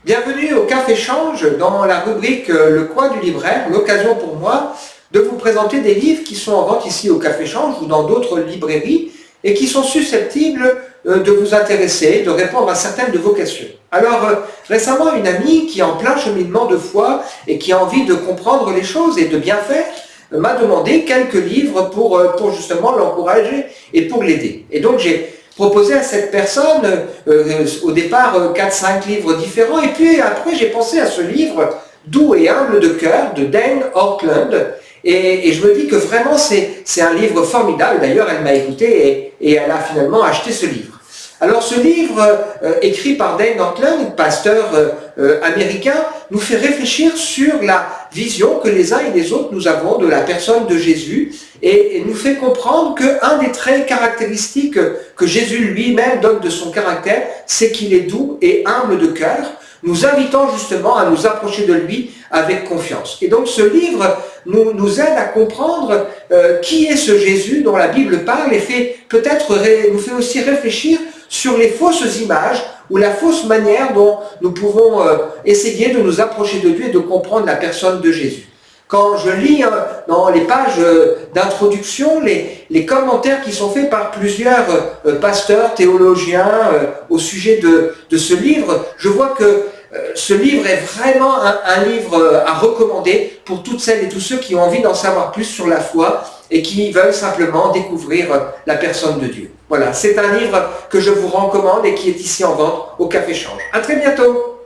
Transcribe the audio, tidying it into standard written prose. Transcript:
Bienvenue au Café Change dans la rubrique Le coin du libraire, l'occasion pour moi de vous présenter des livres qui sont en vente ici au Café Change ou dans d'autres librairies et qui sont susceptibles de vous intéresser, de répondre à certaines de vos questions. Alors récemment, une amie qui est en plein cheminement de foi et qui a envie de comprendre les choses et de bien faire, m'a demandé quelques livres pour justement l'encourager et pour l'aider. Et donc j'ai proposé à cette personne au départ 4-5 livres différents, et puis après j'ai pensé à ce livre Doux et humble de cœur de Dane Ortlund, et je me dis que vraiment c'est un livre formidable. D'ailleurs elle m'a écouté et elle a finalement acheté ce livre. Alors ce livre, écrit par Dane Ortlund, pasteur américain, nous fait réfléchir sur la vision que les uns et les autres nous avons de la personne de Jésus et nous fait comprendre qu'un des traits caractéristiques que Jésus lui-même donne de son caractère, c'est qu'il est doux et humble de cœur, nous invitant justement à nous approcher de lui avec confiance. Et donc ce livre nous aide à comprendre qui est ce Jésus dont la Bible parle et nous fait aussi réfléchir sur les fausses images ou la fausse manière dont nous pouvons essayer de nous approcher de Dieu et de comprendre la personne de Jésus. Quand je lis dans les pages d'introduction les commentaires qui sont faits par plusieurs pasteurs, théologiens au sujet de ce livre, je vois que ce livre est vraiment un livre à recommander pour toutes celles et tous ceux qui ont envie d'en savoir plus sur la foi et qui veulent simplement découvrir la personne de Dieu. Voilà, c'est un livre que je vous recommande et qui est ici en vente au Café Change. À très bientôt!